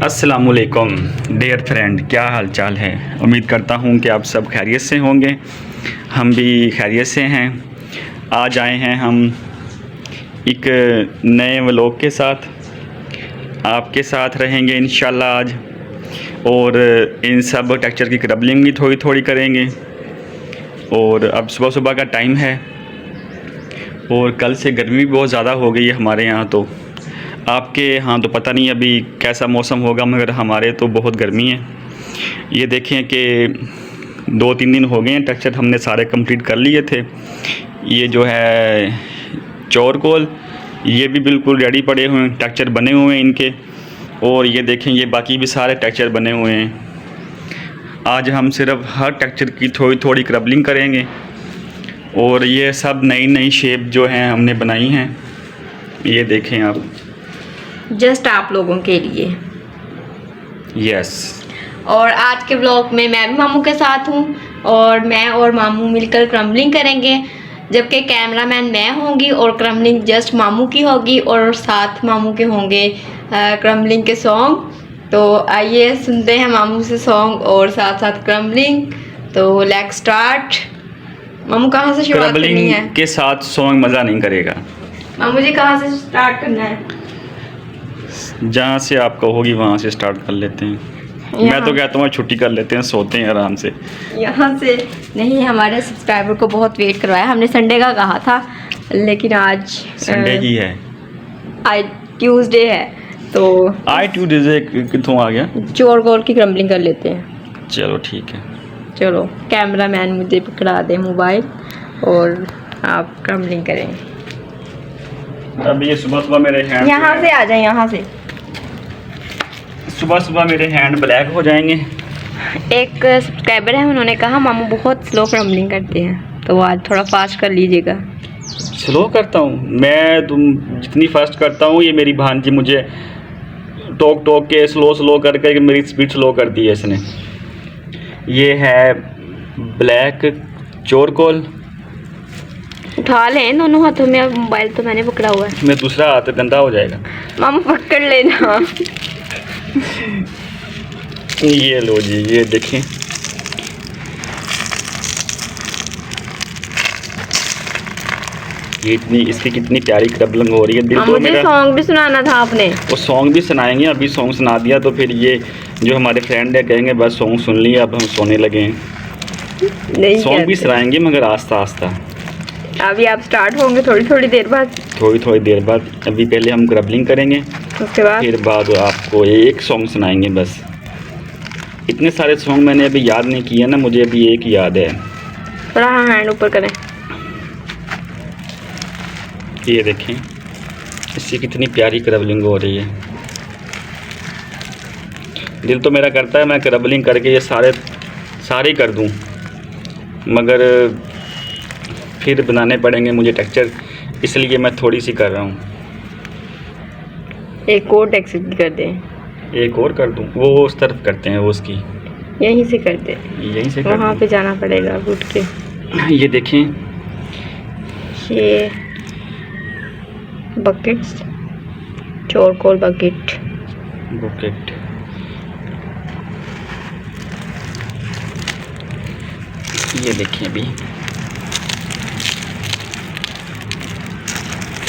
अस्सलामुअलैकुम dear friend, क्या हाल चाल है। उम्मीद करता हूँ कि आप सब खैरियत से होंगे। हम भी खैरियत से हैं। आज आए हैं हम एक नए व्लॉग के साथ, आपके साथ रहेंगे इंशाल्लाह आज। और इन सब टेक्सचर की क्रबलिंग भी थोड़ी थोड़ी करेंगे। और अब सुबह सुबह का टाइम है और कल से गर्मी बहुत ज़्यादा हो गई है हमारे यहाँ। तो आपके यहाँ तो पता नहीं अभी कैसा मौसम होगा, मगर हमारे तो बहुत गर्मी है। ये देखें कि 2-3 दिन हो गए हैं, टेक्सचर हमने सारे कंप्लीट कर लिए थे। ये जो है चौरकोल, ये भी बिल्कुल रेडी पड़े हुए हैं, टेक्सचर बने हुए हैं इनके। और ये देखें, ये बाकी भी सारे टेक्सचर बने हुए हैं। आज हम सिर्फ हर टेक्सचर की थोड़ी थोड़ी क्रबलिंग करेंगे। और ये सब नई नई शेप जो हैं हमने बनाई हैं, ये देखें आप, जस्ट आप लोगों के लिए। यस। और आज के ब्लॉग में मैं भी मामू के साथ हूँ और मैं और मामू मिलकर क्रम्बलिंग करेंगे, जबकि कैमरामैन मैं होंगी और क्रम्बलिंग जस्ट मामू की होगी और साथ मामू के होंगे क्रम्बलिंग के सॉन्ग। तो आइए सुनते हैं मामू से सॉन्ग और साथ साथ क्रम्बलिंग। तो लेट्स स्टार्ट। मामू कहाँ से शुरुआत करनी है? के साथ सॉन्ग मज़ा नहीं करेगा। मामू जी कहाँ से स्टार्ट करना है? जहाँ से आप कहोगी वहाँ से स्टार्ट कर लेते हैं। मैं तो कहता हूँ छुट्टी कर लेते हैं, सोते हैं आराम से। यहाँ से नहीं, हमारे सब्सक्राइबर को बहुत वेट करवाया। हमने संडे का कहा था, लेकिन आज संडे ही है, आज ट्यूसडे है। तो आज ट्यूसडे कितों आ गया? चौरकोल की क्रम्बलिंग कर लेते हैं। चलो ठीक है। चलो कैमरामैन मुझे पकड़ा दे मोबाइल और आप क्रम्बलिंग करें। अब ये सुबह सुबह मेरे हैंड, यहाँ से आ जाए, यहाँ से। सुबह सुबह मेरे हैंड ब्लैक हो जाएंगे। एक सब्सक्राइबर है, उन्होंने कहा मामू बहुत स्लो क्रम्बलिंग करते हैं, तो आज थोड़ा फास्ट कर लीजिएगा। स्लो करता हूँ मैं? तुम जितनी फास्ट करता हूँ, ये मेरी भांजी मुझे टोक टोक के स्लो करके मेरी स्पीड स्लो कर दी है इसने। ये है ब्लैक चौरकोल। उठा लें दोनों हाथों में, अब मोबाइल तो मैंने पकड़ा हुआ है। मैं दूसरा हाथ गंदा हो जाएगा। मामू पकड़ लेना। ये लो जी, ये देखें। ये इतनी, इसकी कितनी प्यारी क्रबलिंग हो रही है। दिल तो मेरा, सॉन्ग भी सुनाना था आपने। वो सॉन्ग भी सुनाएंगे। अभी सॉन्ग सुना दिया तो फिर ये जो हमारे फ्रेंड है कहेंगे बस सॉन्ग सुन लिया, अब हम सोने लगे हैं। सॉन्ग भी सुनाएंगे मगर आस्ता आस्ता। अभी आप स्टार्ट होंगे थोड़ी देर बाद। थोड़ी देर बाद। अभी पहले हम क्रबलिंग करेंगे, उसके बाद फिर बाद आपको एक सॉन्ग सुनाएंगे बस। इतने सारे सॉन्ग मैंने अभी याद नहीं किया ना, मुझे अभी एक याद है। थोड़ा हैंड ऊपर करें। ये देखें, इससे कितनी प्यारी क्रबलिंग हो रही है। दिल तो मेरा करता है मैं क्रबलिंग करके ये सारे कर दूं, मगर फिर बनाने पड़ेंगे मुझे टेक्सचर, इसलिए मैं थोड़ी सी कर रहा हूँ। एक और टेक्सचर कर दें। एक और कर दूं? वो उस तरफ करते हैं, वो उसकी यहीं से करते, यहीं से वहाँ पे जाना पड़ेगा उठ के। ये देखें, ये बकेट्स, चौरकोल बकेट। ये देखिए अभी।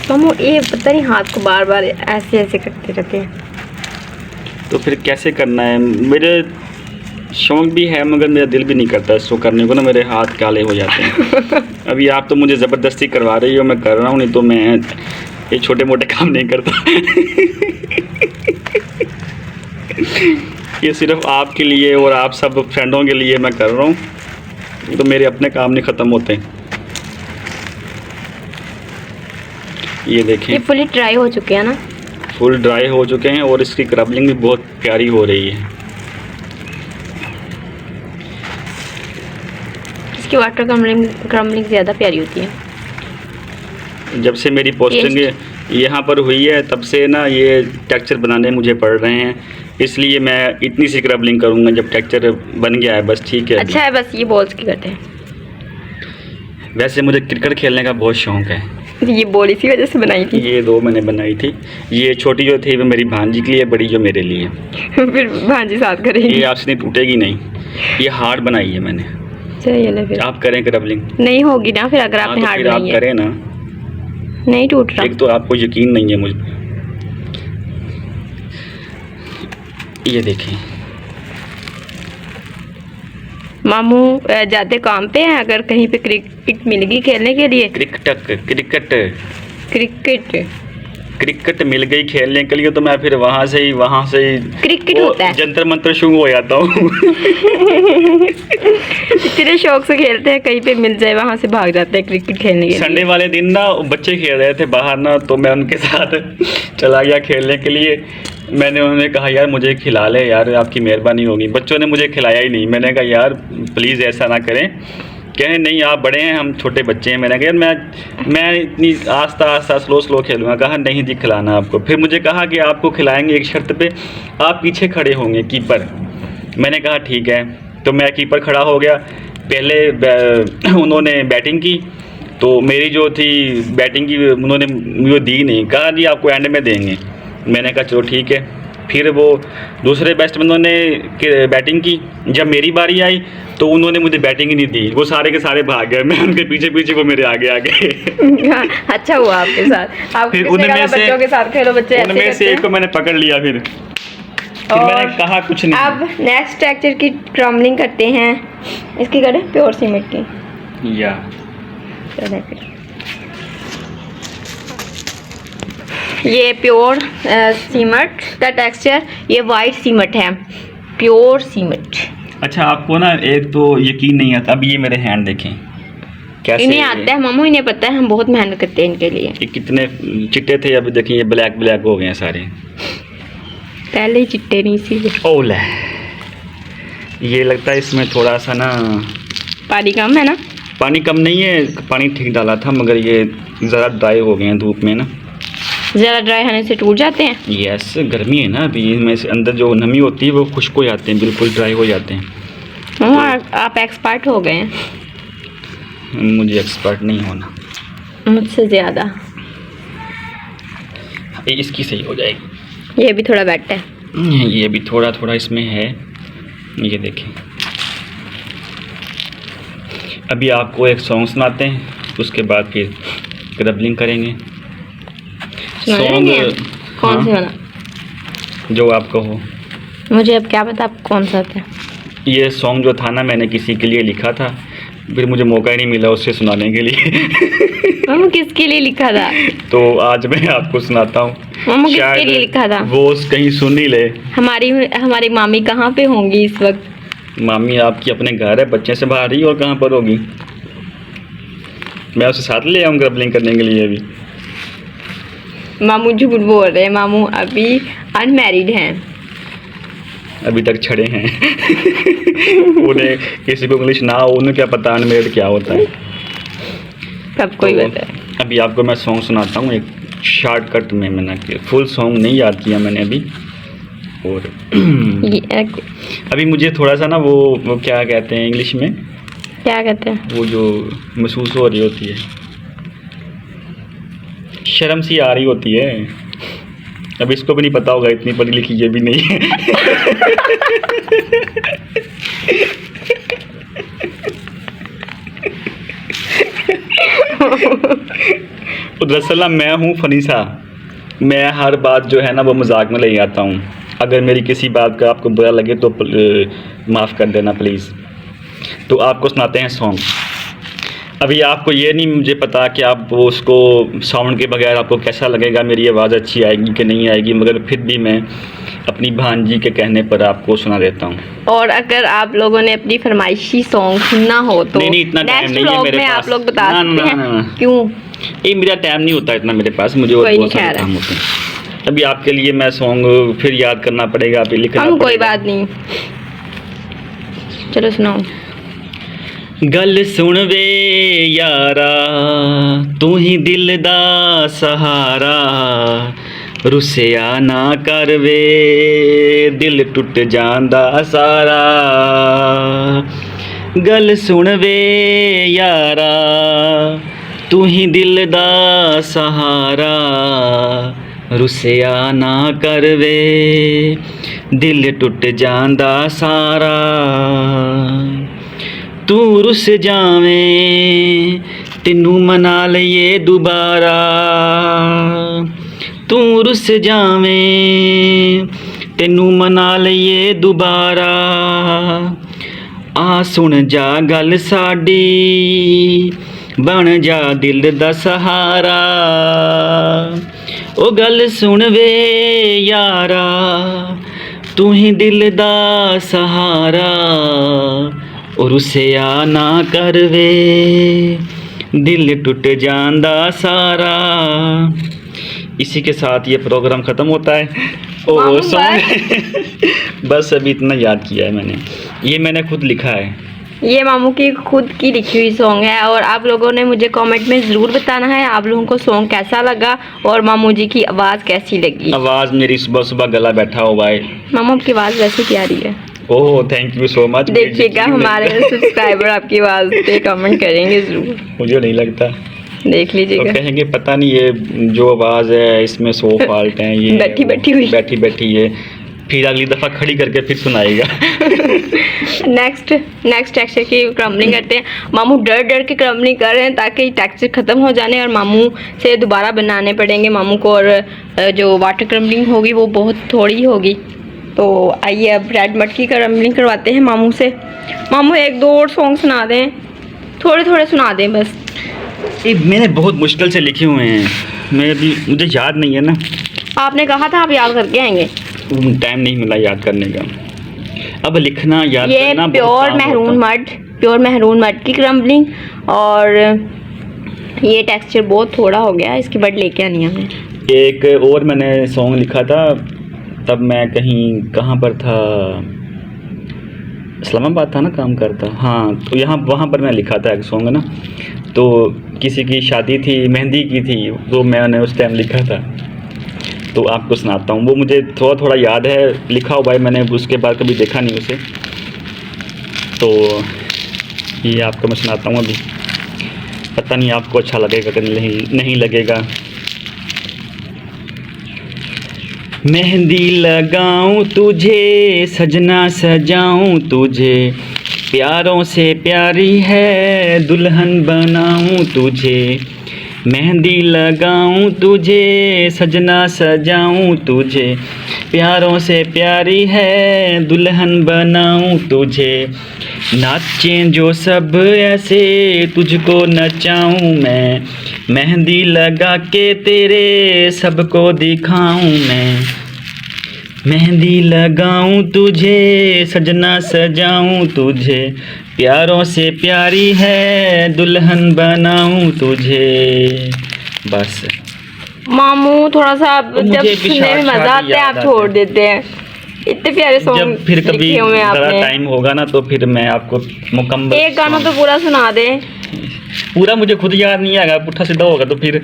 मामू ये पता नहीं हाथ को बार बार ऐसे करते रहते हैं। तो फिर कैसे करना है? मेरे शौक भी है मगर मेरा दिल भी नहीं करता इसको करने को ना, मेरे हाथ काले हो जाते हैं। अभी आप तो मुझे ज़बरदस्ती करवा रही हो, मैं कर रहा हूँ, नहीं तो मैं ये छोटे मोटे काम नहीं करता। ये सिर्फ आपके लिए और आप सब फ्रेंडों के लिए मैं कर रहा हूँ, तो मेरे अपने काम नहीं ख़त्म होते। ये देखें, ये फुली ड्राई हो चुके हैं ना? फुल ड्राई हो चुके हैं और इसकी क्रबलिंग भी बहुत प्यारी हो रही है। इसकी वाटर क्रम्बलिंग ज़्यादा प्यारी होती है। जब से मेरी पोस्टिंग यहाँ पर हुई है तब से ना ये टेक्सचर बनाने मुझे पड़ रहे हैं, इसलिए मैं इतनी सी क्रबलिंग करूँगा जब टेक्सचर बन गया है बस। ठीक है, अच्छा है, बस ये बॉल्स की करते हैं। वैसे मुझे क्रिकेट खेलने का बहुत शौक़ है। ये बोल इसी वजह से बनाई थी। ये 2 मैंने बनाई थी। ये छोटी जो थी वो मेरी भांजी के लिए, बड़ी जो मेरे लिए। फिर भांजी साथ करेंगी। ये आपसे नहीं टूटेगी नहीं, ये हार्ड बनाई है मैंने। चलिए फिर आप करें क्रबलिंग। नहीं होगी ना फिर अगर आपने तो हार्ड फिर आप बनाई है। करें ना, नहीं टूट रहा। एक तो आपको यकीन नहीं है मुझ पे। ये देखें, मामू जाते काम पे हैं, अगर कहीं पे क्रिकेट मिल गई खेलने के लिए, क्रिकेट मिल गई खेलने के लिए तो मैं फिर वहाँ से ही क्रिकेट होता है। जंतर मंतर शुरू हो जाता हूँ। इतने शौक से खेलते हैं, कहीं पे मिल जाए वहाँ से भाग जाते हैं क्रिकेट खेलने के लिए। संडे वाले दिन ना बच्चे खेल रहे थे बाहर ना, तो मैं उनके साथ चला गया खेलने के लिए। मैंने उन्हें कहा यार मुझे खिला ले यार, आपकी मेहरबानी होगी। बच्चों ने मुझे खिलाया ही नहीं। मैंने कहा यार प्लीज़ ऐसा ना करें। कहे नहीं आप बड़े हैं, हम छोटे बच्चे हैं। मैंने कहा यार मैं इतनी आस्ता स्लो खेलूँगा। कहा नहीं जी खिलाना आपको। फिर मुझे कहा कि आपको खिलाएंगे एक शर्त पे, आप पीछे खड़े होंगे कीपर। मैंने कहा ठीक है। तो मैं कीपर खड़ा हो गया। पहले उन्होंने बैटिंग की, तो मेरी जो थी बैटिंग की उन्होंने मुझे दी नहीं। कहा जी आपको एंड में देंगे। मैंने कहा चलो ठीक है। फिर वो दूसरे बैट्समैनों ने बैटिंग की। जब मेरी बारी आई तो उन्होंने मुझे बैटिंग ही नहीं दी। वो सारे के सारे भाग गए, मैं उनके पीछे पीछे, वो मेरे आगे आगे। अच्छा हुआ आपके साथ। आप फिर उनमें से बच्चों के साथ खेलो, बच्चे ऐसे उनमें से एक को मैंने पकड़ लिया। फिर मैंने कहा कुछ नहीं। अब नेक्स्ट टेक्सचर की क्रम्बलिंग करते हैं। इसकी करें प्योर सीमेंट की या चलें फिर। ये प्योर सीमेंट का टेक्सचर, ये वाइट सीमेंट है, प्योर सीमेंट। अच्छा आपको ना एक तो यकीन नहीं आता। अब ये मेरे हैंड देखें कैसे। इन्हें आता है मामू, इन्हें पता है, हम बहुत मेहनत करते हैं इनके लिए। ये कितने चिट्टे थे, अभी देखें ये ब्लैक हो गए हैं सारे। पहले ही चिट्टे नहीं सी। ओले ये लगता है इसमें थोड़ा सा ना पानी कम है ना। पानी कम नहीं है, पानी ठीक डाला था, मगर ये ज़रा ड्राई हो गए हैं धूप में ना। ज़्यादा ड्राई होने से टूट जाते हैं। यस गर्मी है ना अभी, इनमें से अंदर जो नमी होती है वो खुश्क हो जाते हैं, बिल्कुल ड्राई हो जाते हैं। आप एक्सपर्ट हो गए हैं। मुझे एक्सपर्ट नहीं होना, मुझसे ज़्यादा। इसकी सही हो जाएगी। ये भी थोड़ा बेट है, ये भी थोड़ा इसमें है। ये देखें। अभी आपको एक सॉन्ग सुनाते हैं, उसके बाद फिर क्रबलिंग करेंगे। सॉन्ग कौन सा वाला? जो आपको हो। मुझे अब क्या पता आप कौन सा था। ये सॉन्ग जो था ना मैंने किसी के लिए लिखा था, फिर मुझे मौका ही नहीं मिला उससे सुनाने के लिए। मामू किसके लिए लिखा था? तो आज मैं आपको सुनाता हूँ। मामू किसके लिए लिखा था? वो कहीं सुन ही ले। हमारी मामी कहाँ पे होंगी इस वक्त? मामी आपकी अपने घर है, बच्चे से बाहर ही, और कहाँ पर होगी। मैं उसे साथ ले आऊँ क्रबलिंग करने के लिए। अभी मामू झूठ बोल रहे हैं, मामू अभी अनमैरिड हैं, अभी तक छड़े हैं। उन्हें किसी को इंग्लिश ना हो, उन्हें क्या पता अनमैरिड क्या होता है। सबको ही पता है। अभी आपको मैं सॉन्ग सुनाता हूँ एक शॉर्टकट में। मैंने फुल सॉन्ग नहीं याद किया मैंने अभी। और अभी मुझे थोड़ा सा ना वो क्या कहते हैं इंग्लिश में, क्या कहते हैं, वो जो महसूस हो रही होती है, शर्म सी आ रही होती है। अब इसको भी नहीं पता होगा, इतनी पढ़ी लिखी ये भी नहीं है। तो दरअसल मैं हूँ फनीसा। मैं हर बात जो है ना वो मजाक में ले आता हूँ। अगर मेरी किसी बात का आपको बुरा लगे तो माफ़ कर देना प्लीज़। तो आपको सुनाते हैं सॉन्ग। अभी आपको ये नहीं मुझे पता कि आप वो उसको साउंड के बगैर आपको कैसा लगेगा, मेरी आवाज़ अच्छी आएगी कि नहीं आएगी, मगर फिर भी मैं अपनी भांजी के कहने पर आपको सुना देता हूँ। और अगर आप लोगों ने अपनी फरमाइशी सॉन्ग सुनना हो तो नहीं इतना टाइम नहीं है मेरे पास। आप लोग बता सकते हैं। क्यों? ये मेरा टाइम नहीं होता इतना मेरे पास, मुझे और बहुत सारे काम होते हैं। अभी आपके लिए मैं सॉन्ग फिर याद करना पड़ेगा, आप लिखना पड़ेगा। कोई बात नहीं, चलो सुनाओ। गल सुन वे यारा, तू ही दिल दा सहारा, रुसिया ना कर वे, दिल टुट जांदा सारा। गल सुन वे यारा, तू ही दिल दा सहारा रुसिया ना कर वे दिल टुट जांदा सारा तू रुस जावें तेनू मना लईए दुबारा तू रुस जावें तेनू मना लईए दुबारा आ सुन जा गल साडी बन जा दिल दा सहारा ओ गल सुन वे यारा तू ही दिल दा सहारा और रुसिया ना कर वे दिल टूट जांदा सारा। इसी के साथ ये प्रोग्राम ख़त्म होता है। ओ सॉन्ग बस अभी इतना याद किया है मैंने, ये मैंने खुद लिखा है। ये मामू की खुद की लिखी हुई सॉन्ग है और आप लोगों ने मुझे कमेंट में ज़रूर बताना है आप लोगों को सॉन्ग कैसा लगा और मामू जी की आवाज़ कैसी लगी। आवाज़ मेरी सुबह सुबह गला बैठा हुआ है। मामू आपकी आवाज़ वैसे क्या रही है? Oh thank you so much. देखिएगा हमारे सब्सक्राइबर आपकी आवाज़ पे कमेंट करेंगे ज़रूर। मुझे नहीं लगता, देख लीजिएगा। तो कहेंगे पता नहीं ये जो आवाज़ है इसमें 100 फॉल्ट हैं, ये बैठी बैठी है, फिर अगली दफ़ा खड़ी करके फिर सुनाएगा। नेक्स्ट टेक्सचर की क्रम्बलिंग करते हैं। मामू डर के क्रम्बलिंग कर रहे हैं ताकि टेक्सचर ख़त्म हो जाने और मामू से दोबारा बनाने पड़ेंगे मामू को, और जो वाटर क्रम्बलिंग होगी वो बहुत थोड़ी होगी। तो आइए अब रेड मटकी क्रम्बलिंग करवाते हैं मामू से। मामू 1-2 और सॉन्ग सुना दें, थोड़े सुना दें बस। ये मैंने बहुत मुश्किल से लिखे हुए हैं, मुझे याद नहीं है ना। आपने कहा था आप याद करके आएंगे। टाइम नहीं मिला याद करने का, अब लिखना याद ये करना प्योर महरून मड की क्रम्बलिंग, और ये टेक्सचर बहुत थोड़ा हो गया, इसकी बट लेके आनी है। एक और मैंने सॉन्ग लिखा था, तब मैं कहाँ पर था, इस्लामाबाद था ना काम करता। हाँ, तो वहाँ पर मैं लिखा था एक सॉन्ग ना, तो किसी की शादी थी, मेहंदी की थी, तो मैंने उस टाइम लिखा था, तो आपको सुनाता हूँ। वो मुझे थोड़ा याद है, लिखा हुआ है मैंने, उसके बाद कभी देखा नहीं उसे, तो ये आपको मैं सुनाता हूँ। अभी पता नहीं आपको अच्छा लगेगा कि नहीं लगेगा। मेहंदी लगाऊं तुझे सजना सजाऊं तुझे, प्यारों से प्यारी है दुल्हन बनाऊं तुझे। मेहंदी लगाऊं तुझे सजना सजाऊं तुझे, प्यारों से प्यारी है दुल्हन बनाऊं तुझे। नाचें जो सब ऐसे तुझको नचाऊं मैं, मेहंदी लगा के तेरे सबको दिखाऊं मैं। मेहंदी लगाऊं तुझे सजना सजाऊं तुझे, प्यारों से प्यारी है दुल्हन बनाऊं तुझे। बस मामू थोड़ा सा जब सुनने में मजा आता है आप छोड़ देते हैं, इतने प्यारे सॉन्ग। जब फिर कभी टाइम होगा ना तो फिर मैं आपको मुकम्मल एक गाना तो पूरा सुना दे। पूरा मुझे खुद याद नहीं आएगा, पुट्ठा सीधा होगा तो फिर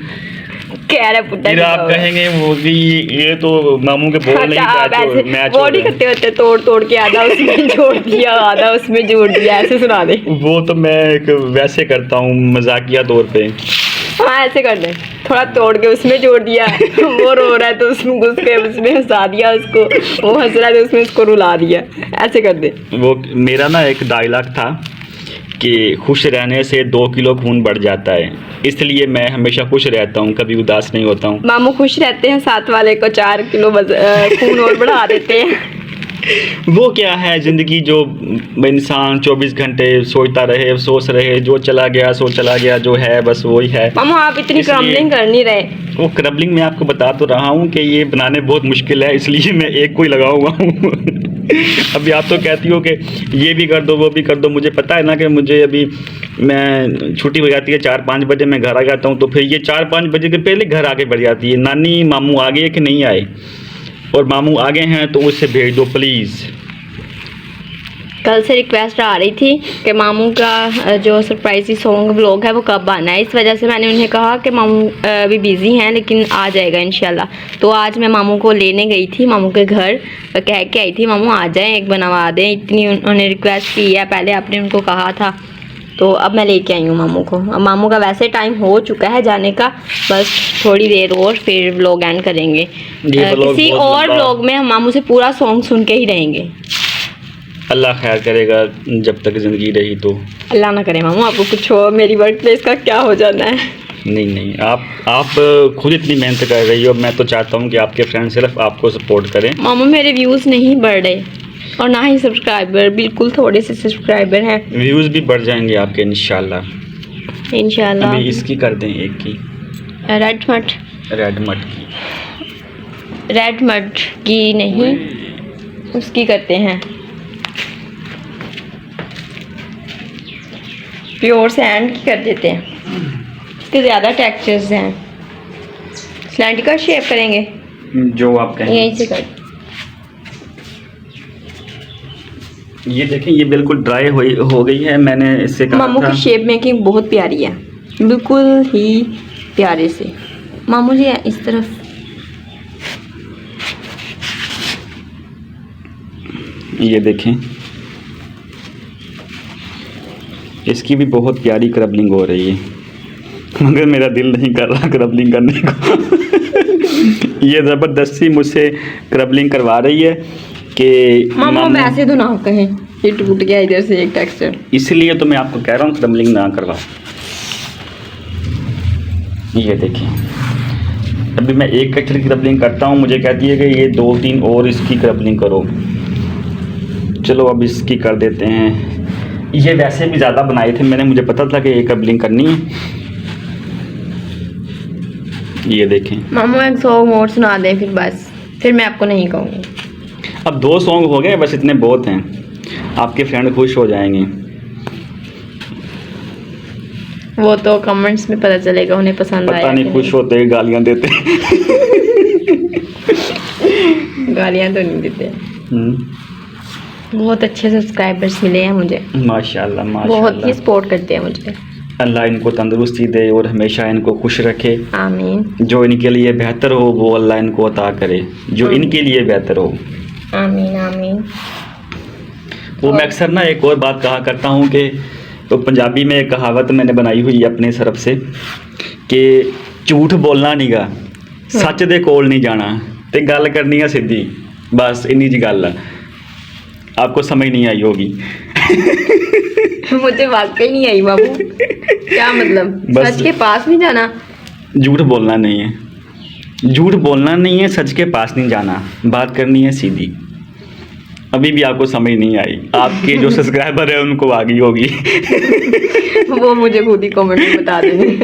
कह रहे पुट्ठा फिर आप कहेंगे वो भी ये तो मामू के बोल नहीं था, मैच वो नहीं करते होते, तोड़ के आधा उसमें जोड़ दिया आधा उसमें जोड़ दिया, ऐसे सुना दे। वो तो मैं एक वैसे करता हूँ मजाकिया तौर पे। हाँ ऐसे कर दे, थोड़ा तोड़ के उसमें जोड़ दिया। वो रो रहा है तो उसमें घुस के उसमें हंसा दिया उसको, वो हंस रहा है तो उसमें उसको रुला दिया, ऐसे कर दे। वो मेरा ना एक डायलॉग था कि खुश रहने से 2 किलो खून बढ़ जाता है, इसलिए मैं हमेशा खुश रहता हूँ, कभी उदास नहीं होता हूँ। मामू खुश रहते हैं, साथ वाले को 4 किलो खून और बढ़ा देते हैं। वो क्या है ज़िंदगी, जो इंसान 24 घंटे सोचता रहे, सोच रहे, जो चला गया सो चला गया, जो है बस वही है। मामू आप इतनी क्रम्बलिंग कर नहीं रहे। वो क्रम्बलिंग मैं आपको बता तो रहा हूँ कि ये बनाने बहुत मुश्किल है, इसलिए मैं एक को ही लगा हुआ हूँ। अभी आप तो कहती हो कि ये भी कर दो वो भी कर दो, मुझे पता है ना कि मुझे अभी मैं छुट्टी हो जाती है 4-5 बजे, मैं घर आ जाता हूँ, तो फिर ये 4-5 बजे के पहले घर आके बढ़ जाती है, नानी मामू आ गए कि नहीं आए, और मामू आ गए हैं तो उसे भेज दो प्लीज़। कल से रिक्वेस्ट आ रही थी कि मामू का जो सरप्राइजी सॉन्ग व्लॉग है वो कब आना है, इस वजह से मैंने उन्हें कहा कि मामू अभी बिज़ी हैं लेकिन आ जाएगा इंशाल्लाह। तो आज मैं मामू को लेने गई थी, मामू के घर कह के आई थी मामू आ जाएं, एक बनवा दें, इतनी उन्होंने रिक्वेस्ट की है, पहले आपने उनको कहा था। तो अब मैं लेके आई हूँ मामू को। अब मामू का वैसे टाइम हो चुका है जाने का, बस थोड़ी देर और फिर व्लॉग एंड करेंगे। किसी और व्लॉग में हम मामू से पूरा सॉन्ग सुन के ही रहेंगे। अल्लाह खैर करेगा जब तक ज़िंदगी रही तो। अल्लाह ना करे मामू आपको कुछ हो, मेरी वर्क प्लेस का क्या हो जाना है। नहीं, आप खुद इतनी मेहनत कर रही हो, मैं तो चाहता हूँ कि आपके फ्रेंड सिर्फ आपको सपोर्ट करें। मामू मेरे व्यूज़ नहीं बढ़ रहे और ना ही सब्सक्राइबर, बिल्कुल थोड़े से सब्सक्राइबर हैं। व्यूज़ भी बढ़ जाएंगे आपके इंशाल्लाह। इंशाल्लाह। अभी इसकी कर दें एक की रेड मड की नहीं, उसकी करते हैं प्योर सैंड की कर देते हैं, इसके ज़्यादा टेक्सचर्स हैं। स्लैंट का शेप करेंगे जो आप कहें, यहीं से कर। ये देखें ये बिल्कुल ड्राई हो गई है। मैंने इससे कहा मामू था की शेप मेकिंग बहुत प्यारी है, बिल्कुल ही प्यारे से। मामू जी इस तरफ, ये देखें इसकी भी बहुत प्यारी क्रबलिंग हो रही है, मगर मेरा दिल नहीं कर रहा क्रबलिंग करने को। ये ज़बरदस्ती मुझसे क्रबलिंग करवा रही है कि मामू वैसे तो ना कहें, ये टूट गया इधर से एक टेक्सचर, इसलिए तो मैं आपको कह रहा हूँ क्रबलिंग ना करवा। ये देखिए अभी मैं एक टेक्सचर की क्रबलिंग करता हूँ, मुझे कहती है कि ये 2-3 और इसकी क्रबलिंग करो। चलो अब इसकी कर देते हैं। ये वैसे भी ज़्यादा बनाए थे मैंने, मुझे पता था कि ये क्रबलिंग करनी है। ये देखें मामू एक सॉन्ग और सुना दें फिर बस, फिर मैं आपको नहीं कहूँगी। अब 2 सॉन्ग हो गए, बस इतने बहुत हैं, आपके फ्रेंड खुश हो जाएंगे। वो तो कमेंट्स में पता चलेगा उन्हें पसंद आया। पता नहीं खुश होते गालियाँ देते। गालियाँ तो नहीं देते। बहुत अच्छे सब्सक्राइबर्स मिले हैं मुझे, माशाल्लाह बहुत ही सपोर्ट करते हैं मुझे। अल्लाह इनको तंदुरुस्ती दे और हमेशा इनको खुश रखे। आमीन। जो इनके लिए बेहतर हो वो अल्लाह इनको अता करे, जो इनके लिए बेहतर हो। आमीन आमीन। वो मैं अक्सर ना एक और बात कहा करता हूँ कि तो पंजाबी में एक कहावत मैंने बनाई हुई है अपने तरफ से कि झूठ बोलना नहीं गा, सच दे कोल नहीं जाना, ते गल करनी है सीधी, बस इन्नी जी गल है। आपको समझ नहीं आई होगी। मुझे वाकई नहीं आई बाबू, क्या मतलब? सच के पास नहीं जाना, झूठ बोलना नहीं है, झूठ बोलना नहीं है, सच के पास नहीं जाना, बात करनी है सीधी। अभी भी आपको समझ नहीं आई, आपके जो सब्सक्राइबर है उनको आ गई होगी। वो मुझे खुद ही कमेंट में बता देंगे।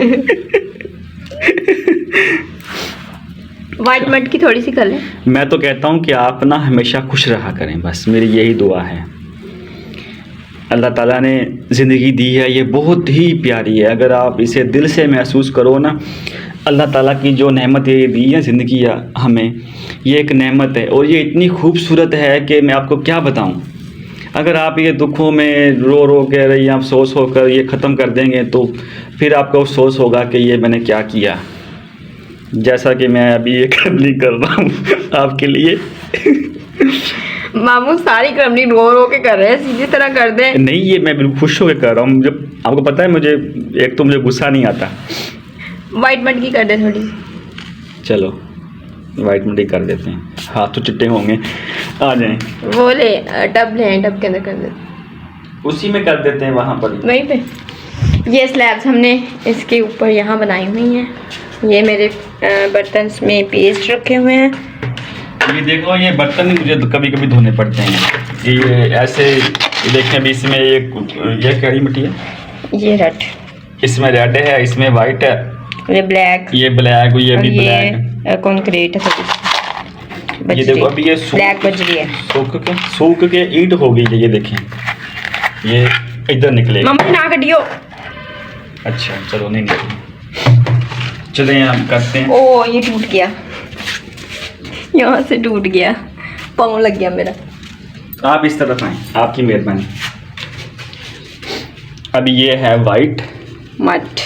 वाइट मड की थोड़ी सी कर लें। मैं तो कहता हूँ कि आप ना हमेशा खुश रहा करें, बस मेरी यही दुआ है। अल्लाह ताला ने ज़िंदगी दी है, ये बहुत ही प्यारी है। अगर आप इसे दिल से महसूस करो ना, अल्लाह ताला की जो नेमत ये दी है ज़िंदगी हमें, ये एक नेमत है और ये इतनी खूबसूरत है कि मैं आपको क्या बताऊं। अगर आप ये दुखों में रो रो कर या अफसोस होकर ये ख़त्म कर देंगे तो फिर आपको अफसोस होगा कि ये मैंने क्या किया। जैसा कि मैं अभी ये क्रमलिंग कर रहा हूँ आपके लिए। मामू सारी क्रमलिंग रो रो के कर रहे हैं, सीधी तरह कर दें। नहीं, ये मैं बिल्कुल खुश होकर कर रहा हूँ। जब आपको पता है मुझे एक तो मुझे गुस्सा नहीं आता। वाइट मड की कर दे थोड़ी। चलो वाइट मड कर देते हैं, हाथ तो चिट्टे होंगे, आ जाएं। वो ले टब ले, टब के अंदर कर दे, उसी में कर देते हैं, वहाँ पर वहीं पे। ये स्लैब्स हमने इसके ऊपर यहाँ बनाई हुई हैं। ये मेरे बर्तन में पेस्ट रखे हुए हैं। ये देखो, ये बर्तन मुझे कभी कभी धोने पड़ते हैं। ये ऐसे देखें, अभी इसमें ये कड़ी मिट्टी है, ये रेड, इसमें रेड है, इसमें वाइट है, ये ब्लैक, ये ब्लैक, ये भी ब्लैक, कंक्रीट है। ये देखो अभी ये ब्लैक बज रही है, सूख के ईंट हो गई है। ये देखें, ये इधर निकले। मम्मी ना कटियो। अच्छा चलो, नहीं निकले, चले हम करते हैं। ओ ये टूट गया, यहाँ से टूट गया, पाँव लग गया मेरा। आप इस तरफ आए, आपकी मेहरबानी। अब ये है वाइट मट,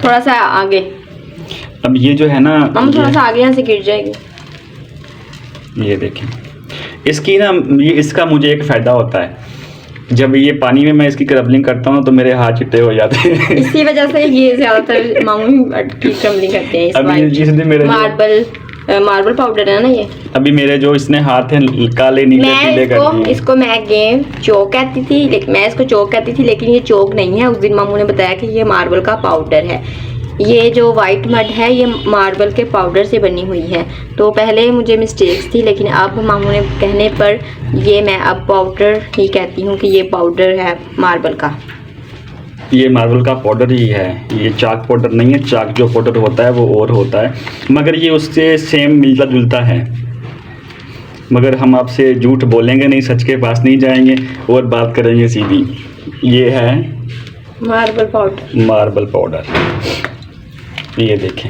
थोड़ा सा आगे। अब ये जो है ना, हम थोड़ा सा आगे, यहाँ से गिर जाएगी। ये देखें, इसकी ना, ये इसका मुझे एक फ़ायदा होता है जब ये पानी में मैं इसकी क्रबलिंग करता हूँ तो मेरे हाथ चिट्टे हो जाते हैं। इसी वजह से ये ज्यादातर मामू की क्रम्बलिंग करते हैं। अभी जिसने मेरे मार्बल पाउडर है ना ये। अभी मेरे जो इसने हाथ हैं काले नीले पीले कर दिए। इसको मैं गेम चोक कहती थी, लेकिन मैं इसको चोक कहती थी, लेकिन ये चोक नहीं है। उस दिन मामू ने बताया कि ये मार्बल का पाउडर है। ये जो वाइट मड है ये मार्बल के पाउडर से बनी हुई है। तो पहले मुझे मिस्टेक्स थी, लेकिन अब मामू ने कहने पर ये मैं अब पाउडर ही कहती हूँ कि ये पाउडर है मार्बल का। ये मार्बल का पाउडर ही है, ये चाक पाउडर नहीं है। चाक जो पाउडर होता है वो और होता है, मगर ये उससे सेम मिलता जुलता है। मगर हम आपसे झूठ बोलेंगे नहीं, सच के पास नहीं जाएंगे और बात करेंगे सीधी। ये है मार्बल पाउडर। मार्बल पाउडर, ये देखें।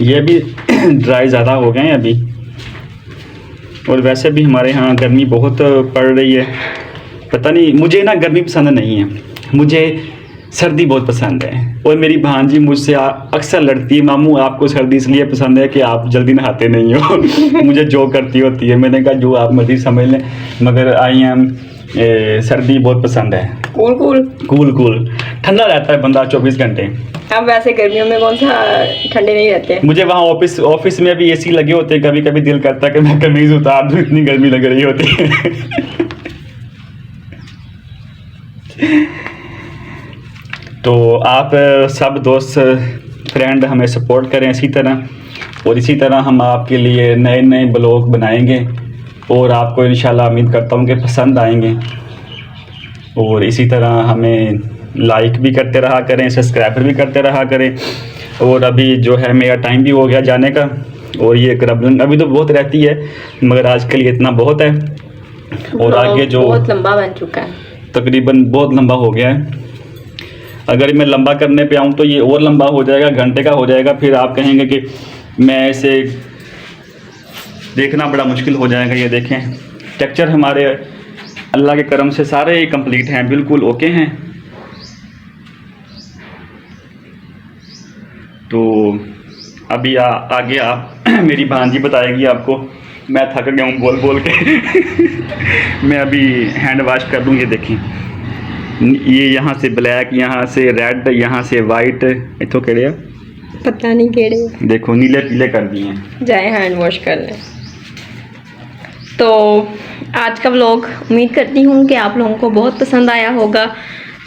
ये भी ड्राई ज़्यादा हो गए हैं अभी, और वैसे भी हमारे यहाँ गर्मी बहुत पड़ रही है। पता नहीं, मुझे ना गर्मी पसंद नहीं है, मुझे सर्दी बहुत पसंद है। और मेरी भांजी मुझसे अक्सर लड़ती है, मामू आपको सर्दी इसलिए पसंद है कि आप जल्दी नहाते नहीं हो। मुझे जो करती होती है, मैंने कहा जो आप मर्जी समझ लें, मगर आई एम सर्दी बहुत पसंद है। कूल ठंडा रहता है बंदा 24 घंटे। अब वैसे गर्मियों में कौन सा ठंडे नहीं रहते। मुझे वहाँ ऑफिस में भी एसी लगे होते हैं, कभी कभी दिल करता है कि मैं कमीज उतार दूँ, इतनी गर्मी लग रही होती है। तो आप सब दोस्त फ्रेंड हमें सपोर्ट करें इसी तरह, और इसी तरह हम आपके लिए नए नए ब्लॉग बनाएंगे और आपको इंशाल्लाह उम्मीद करता हूँ कि पसंद आएंगे। और इसी तरह हमें लाइक भी करते रहा करें, सब्सक्राइबर भी करते रहा करें। और अभी जो है मेरा टाइम भी हो गया जाने का, और ये क्रबलिंग अभी तो बहुत रहती है, मगर आज के लिए इतना बहुत है। और आगे जो बहुत लंबा बन चुका है, तकरीबन बहुत लंबा हो गया है। अगर मैं लंबा करने पे आऊँ तो ये और लंबा हो जाएगा, घंटे का हो जाएगा। फिर आप कहेंगे कि मैं इसे देखना बड़ा मुश्किल हो जाएगा। ये देखें, टेक्सचर हमारे अल्लाह के करम से सारे कंप्लीट हैं, बिल्कुल ओके हैं। तो अभी आगे आप मेरी भांजी बताएगी आपको। मैं थक गया हूँ बोल बोल के। मैं अभी हैंड वॉश कर दूँ। ये देखें, ये यहाँ से ब्लैक, यहाँ से रेड, यहाँ से वाइट, इतो केड़े पता नहीं केड़े, देखो नीले पीले कर दिए हैं। जाए हैंड वॉश कर लें। तो आज का व्लॉग उम्मीद करती हूँ कि आप लोगों को बहुत पसंद आया होगा,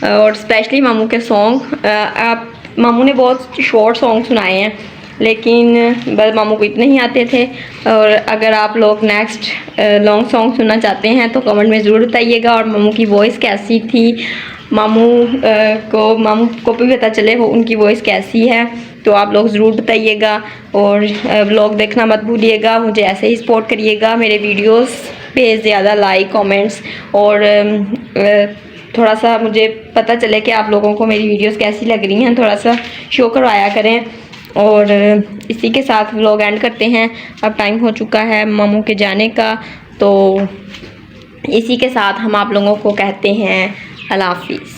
और स्पेशली मामू के सॉन्ग। आप मामू ने बहुत शॉर्ट सॉन्ग सुनाए हैं, लेकिन बस मामू को इतने ही आते थे। और अगर आप लोग नेक्स्ट लॉन्ग सॉन्ग सुनना चाहते हैं तो कमेंट में ज़रूर बताइएगा। और मामू की वॉइस कैसी थी, मामू को भी पता चले वो उनकी वॉइस कैसी है, तो आप लोग ज़रूर बताइएगा। और व्लॉग देखना मत भूलिएगा, मुझे ऐसे ही सपोर्ट करिएगा। मेरे वीडियोस पे ज़्यादा लाइक कमेंट्स और थोड़ा सा मुझे पता चले कि आप लोगों को मेरी वीडियोस कैसी लग रही हैं, थोड़ा सा शो करवाया करें। और इसी के साथ व्लॉग एंड करते हैं। अब टाइम हो चुका है मामू के जाने का, तो इसी के साथ हम आप लोगों को कहते हैं अल्लाह हाफिज़।